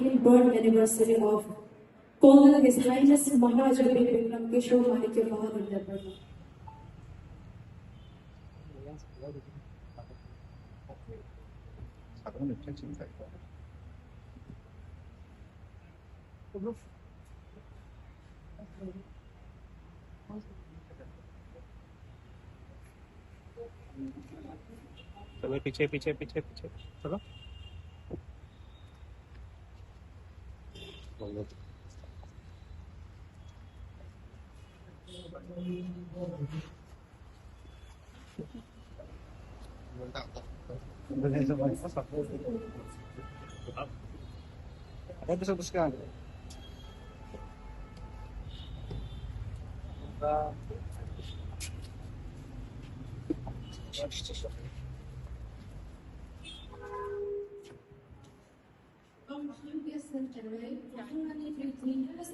18th birth anniversary of Colonel His Highness Maharaja Vikram Kishore Manikya Bahadur. चलो पीछे पीछे पीछे पीछे चलो ada bisa buscar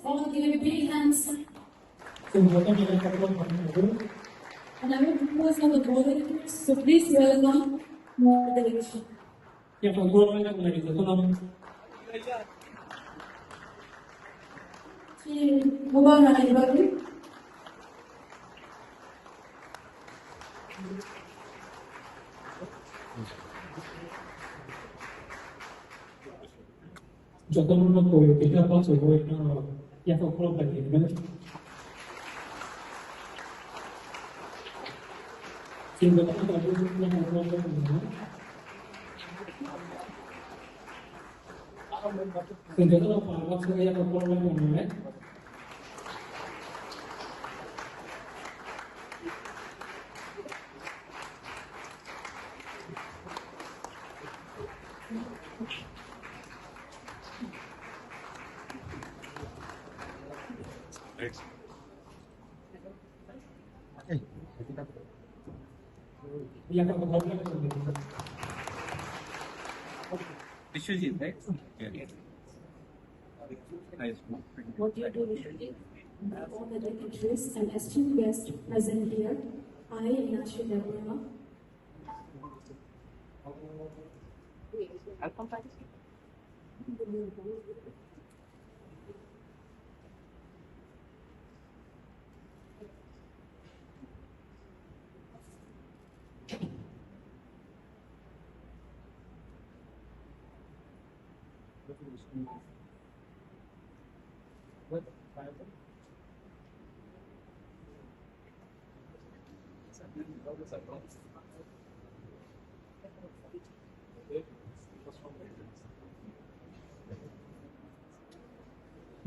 All give a big hands. And I will propose now the volunteers, so please welcome the delegation. Bubagra. Giocano poi che già posso voi no ya fa quello per dire sembra che non sembra che parla se ya fa quello per dire This is it, right? Yeah. Nice. What do you do, Vishwajit? All the dignitaries and esteemed guests present here, I, Nashi Deborah. I'll come back.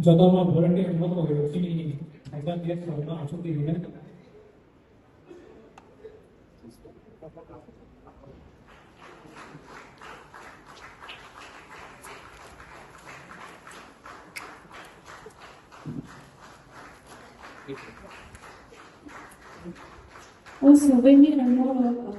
ਜਦੋਂ ਮੈਂ volunteer ਮਤ ਹੋ ਗਿਆ ਸੀ ਨਹੀਂ ਐਦਾਂ ਦੇ ਸਵਾਲਾਂ ਆਸੁਦੀ ਨੇ Also, when we run out of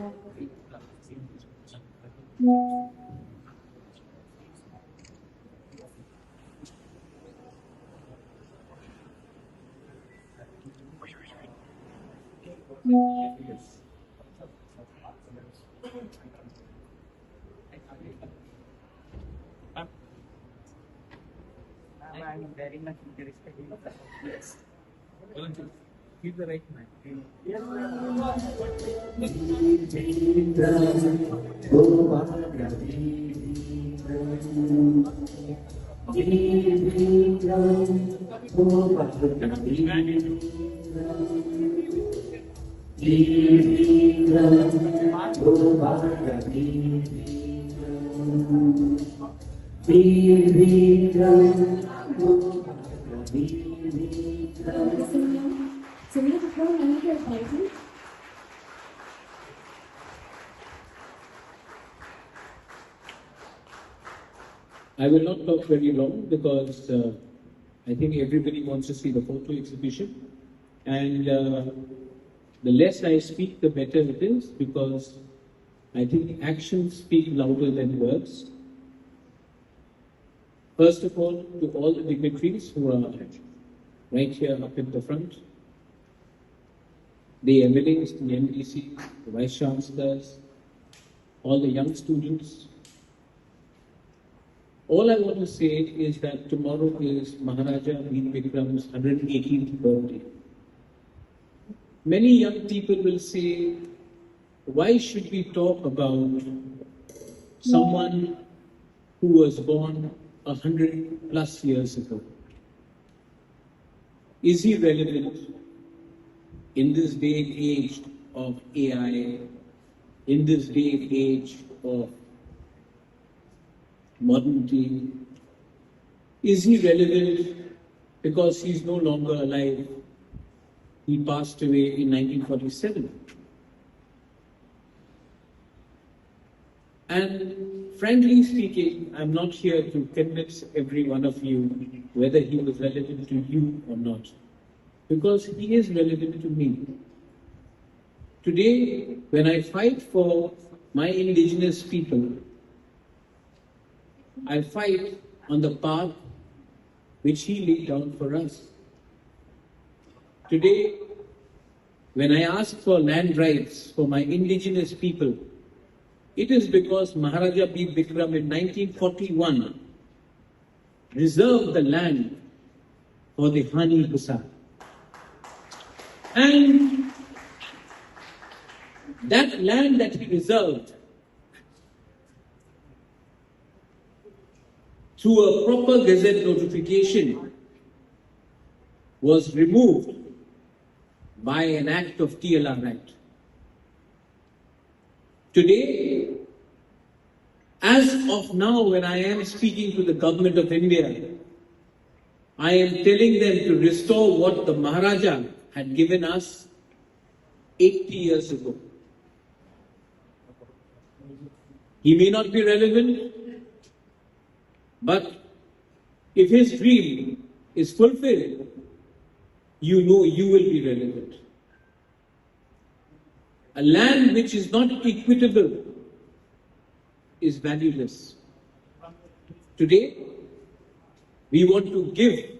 I'm very much interested in yes. He's the right man. Yes. So we have one another title. I will not talk very long because I think everybody wants to see the photo exhibition, and the less I speak, the better it is, because I think actions speak louder than words. First of all, to all the dignitaries who are right here up in the front, the MLAs, the MDCs, the Vice Chancellors, all the young students, All I want to say is that tomorrow is Maharaja Veer Bikram's 118th birthday. Many young people will say, why should we talk about someone who was born 100 plus years ago? Is he relevant in this day and age of AI, in this day and age of modernity? Is he relevant because he's no longer alive? He passed away in 1947. And frankly speaking, I'm not here to convince every one of you whether he was relevant to you or not, because he is relevant to me. Today, when I fight for my indigenous people, I fight on the path which he laid down for us. Today, when I ask for land rights for my indigenous people, it is because Maharaja Veer Bikram in 1941 reserved the land for the Hani Hussar. And that land that he reserved, through a proper gazette notification, was removed by an act of TLR Act. Today, as of now, when I am speaking to the government of India, I am telling them to restore what the Maharaja had given us 80 years ago. He may not be relevant, but if his dream is fulfilled, you know you will be relevant. A land which is not equitable is valueless. Today, we want to give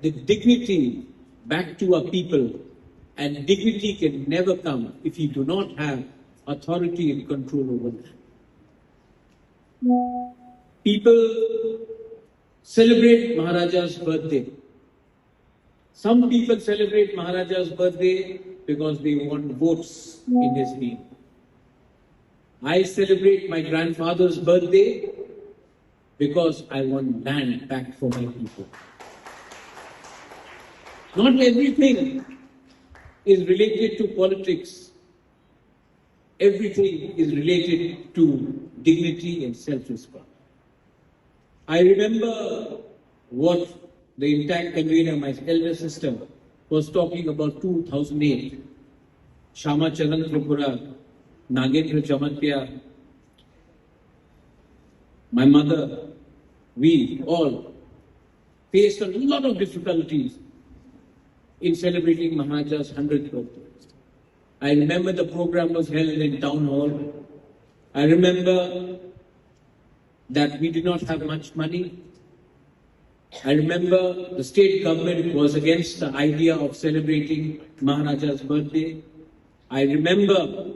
the dignity back to our people, and dignity can never come if you do not have authority and control over that. People celebrate Maharaja's birthday. Some people celebrate Maharaja's birthday because they want votes in his name. I celebrate my grandfather's birthday because I want land back for my people. Not everything is related to politics. Everything is related to dignity and self-respect. I remember what the intact convener, my elder sister, was talking about 2008. Shama Charan Tripura, Nagendra Chamatya, my mother, we all faced a lot of difficulties in celebrating Maharaja's 100th birthday. I remember the program was held in town hall. I remember that we did not have much money. I remember the state government was against the idea of celebrating Maharaja's birthday. I remember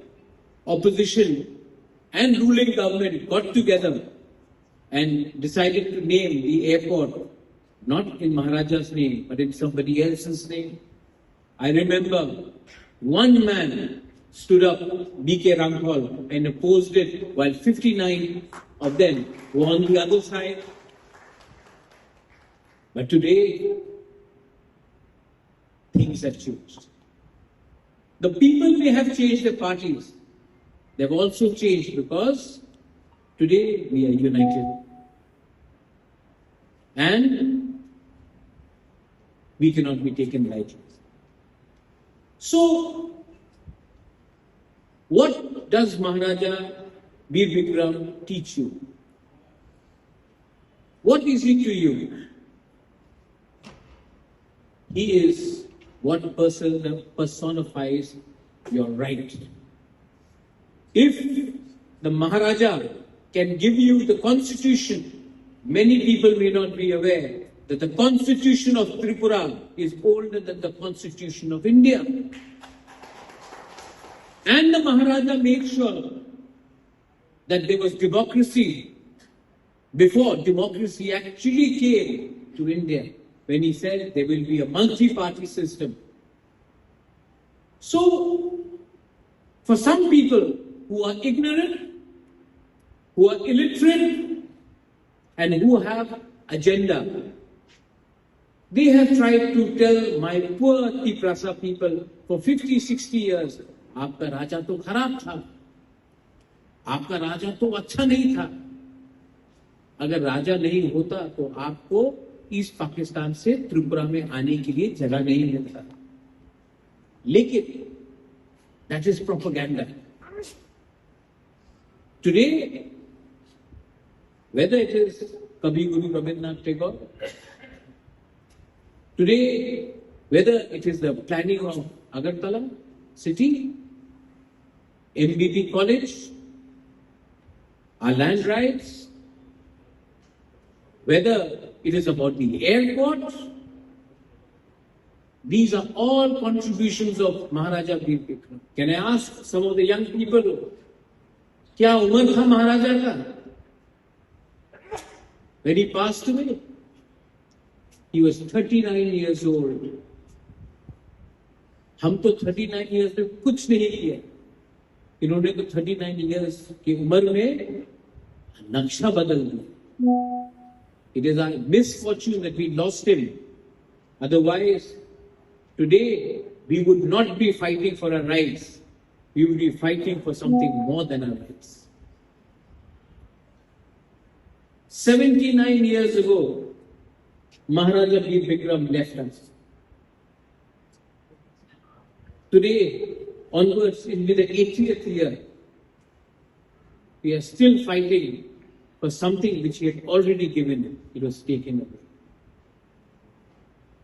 opposition and ruling government got together and decided to name the airport not in Maharaja's name, but in somebody else's name. I remember one man stood up, B.K. Ranghol, and opposed it, while 59 of them were on the other side. But today, things have changed. The people may have changed their parties. They've also changed because today we are united. And we cannot be taken lightly. So, what does Maharaja Veer Bikram teach you? What is he to you? He is what personifies your right. If the Maharaja can give you the constitution, many people may not be aware that the constitution of Tripura is older than the constitution of India. And the Maharaja made sure that there was democracy before democracy actually came to India, when he said there will be a multi-party system. So, for some people who are ignorant, who are illiterate, and who have agenda, they have tried to tell my poor Tiprasa people for 50, 60 years, आपका राजा तो खराब था, आपका राजा तो अच्छा नहीं था. अगर राजा नहीं होता तो आपको ईस्ट पाकिस्तान से त्रिपुरा में आने के लिए जगह नहीं मिलता. लेकिन that is propaganda. Today, whether it is Kavi Guru Rabindranath Tagore, today, whether it is the planning of Agartala city, MBB college, our land rights, whether it is about the airport, these are all contributions of Maharaja Bir Bikram. Can I ask some of the young people, क्या उम्र था महाराजा का? When he passed away, he was 39 years old. हम तो 39 years में कुछ नहीं किया. इन्होंने तो 39 years की उम्र में नक्शा बदल दिया. It is a misfortune that we lost him. Otherwise, today we would not be fighting for our rights. We would be fighting for something more than our rights. 79 years ago, Maharaja Bir Bikram left us. Today, onwards, in the 80th year, we are still fighting for something which he had already given. It was taken away.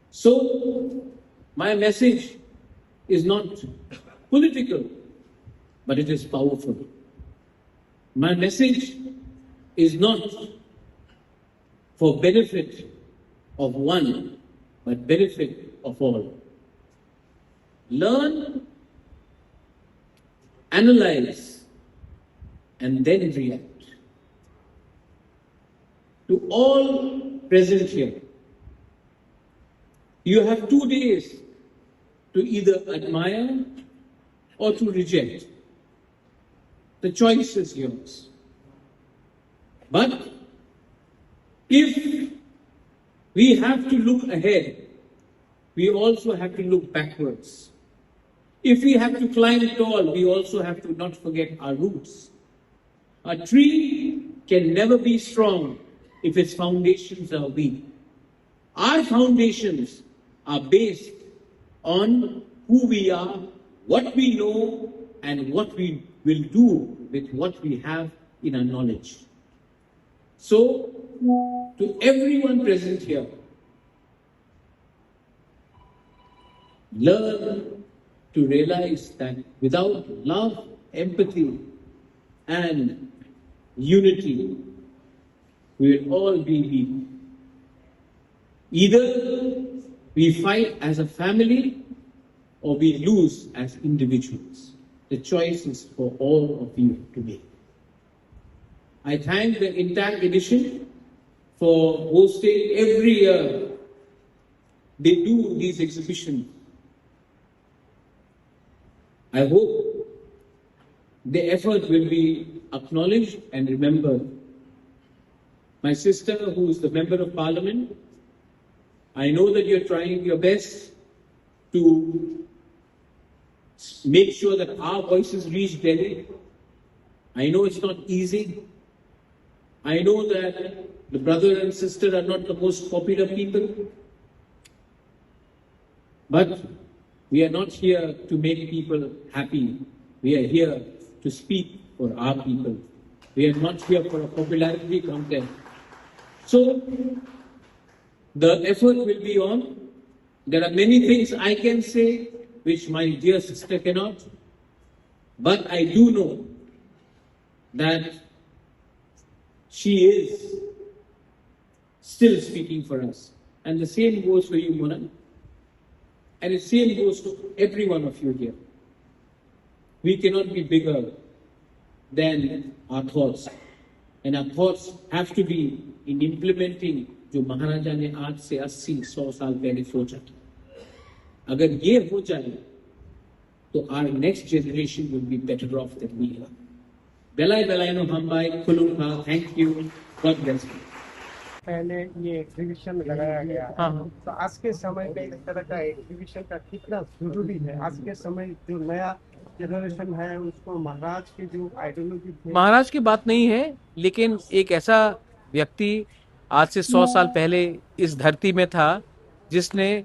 So, my message is not political, but it is powerful. My message is not for benefit of one, but benefit of all. Learn, analyze, and then react. To all present here, you have 2 days to either admire or to reject. The choice is yours. But if we have to look ahead, we also have to look backwards. If we have to climb tall, we also have to not forget our roots. A tree can never be strong if its foundations are weak. Our foundations are based on who we are, what we know, and what we will do with what we have in our knowledge. So, to everyone present here, learn to realize that without love, empathy, and unity, we will all be weak. Either we fight as a family or we lose as individuals. The choice is for all of you to make. I thank the entire edition for hosting every year. They do these exhibitions. I hope the effort will be acknowledged and remembered. My sister, who is the Member of Parliament, I know that you're trying your best to make sure that our voices reach Delhi. I know it's not easy. I know that the brother and sister are not the most popular people. But we are not here to make people happy. We are here to speak for our people. We are not here for a popularity contest. So, the effort will be on. There are many things I can say which my dear sister cannot. But I do know that she is still speaking for us. And the same goes for you, Mona. And the same goes to every one of you here. We cannot be bigger than our thoughts. and our thoughts have to be in implementing जो महाराजा ने आज से 80-100 साल पहले सोचा था. अगर ये हो जाए तो our next generation will be better off than we are. Belai belai no hambai kulungha. Thank you. God bless you. पहले ये एग्जीबिशन लगाया गया है। हाँ। तो आज के समय में इस तरह का एग्जीबिशन का कितना जरूरी है। आज के समय जो नया जनरेशन है उसको महाराज की जो आइडियोलॉजी थी, महाराज की बात नहीं है, लेकिन एक ऐसा व्यक्ति आज से 100 साल पहले इस धरती में था जिसने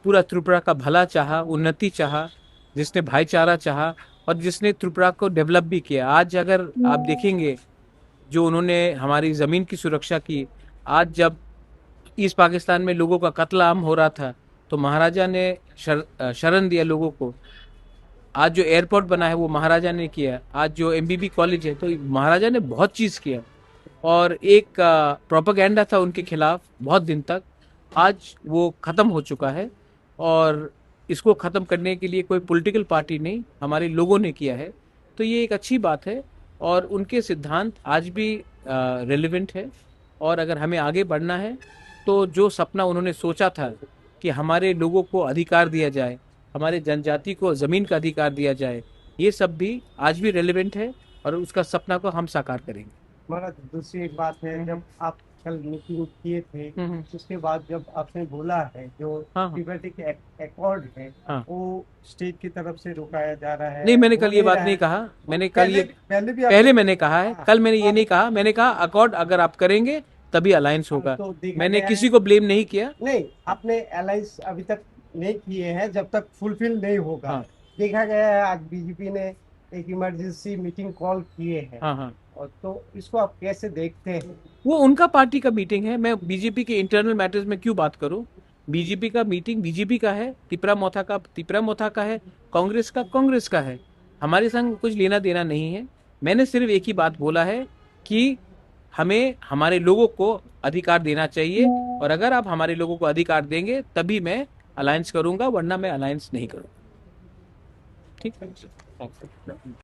पूरा त्रिपुरा का भला चाहा, उन्नति चाहा, जिसने भाईचारा चाहा और जिसने त्रिपुरा को डेवलप भी किया। आज अगर आप देखेंगे जो उन्होंने हमारी ज़मीन की सुरक्षा की, आज जब ईस्ट पाकिस्तान में लोगों का कत्ल आम हो रहा था तो महाराजा ने शरण दिया लोगों को। आज जो एयरपोर्ट बना है वो महाराजा ने किया। आज जो एमबीबी कॉलेज है तो महाराजा ने बहुत चीज़ किया। और एक प्रोपेगेंडा था उनके खिलाफ बहुत दिन तक, आज वो ख़त्म हो चुका है। और इसको ख़त्म करने के लिए कोई पॉलिटिकल पार्टी नहीं, हमारे लोगों ने किया है। तो ये एक अच्छी बात है और उनके सिद्धांत आज भी रेलेवेंट है। और अगर हमें आगे बढ़ना है तो जो सपना उन्होंने सोचा था कि हमारे लोगों को अधिकार दिया जाए, हमारे जनजाति को ज़मीन का अधिकार दिया जाए, ये सब भी आज भी रेलेवेंट है और उसका सपना को हम साकार करेंगे। महाराज दूसरी एक बात है, जब आप कल मीटिंग किए थे उसके बाद जब आपने बोला है जो टिबेटिक एकॉर्ड है वो स्टेट की तरफ से रुकाया जा रहा है। नहीं, मैंने कल ये बात नहीं कहा। मैंने कल ये पहले मैंने कहा है, कल मैंने ये नहीं कहा। मैंने कहा अकॉर्ड अगर आप करेंगे तभी अलायंस होगा। तो मैंने किसी को ब्लेम नहीं किया। नहीं, आपने अलायंस अभी तक नहीं किए हैं जब तक फुलफिल नहीं होगा। देखा गया है आज बीजेपी ने एक इमरजेंसी मीटिंग कॉल किए हैं। और तो इसको आप कैसे देखते हैं? वो उनका पार्टी का मीटिंग है, मैं बीजेपी के इंटरनल मैटर्स में क्यों बात करूं। बीजेपी का मीटिंग बीजेपी का है, तिपरा मोथा का है, कांग्रेस का है। हमारे संग कुछ लेना देना नहीं है। मैंने सिर्फ एक ही बात बोला है कि हमें हमारे लोगों को अधिकार देना चाहिए और अगर आप हमारे लोगों को अधिकार देंगे तभी मैं अलायंस करूंगा, वरना मैं अलायंस नहीं करूंगा। ठीक है।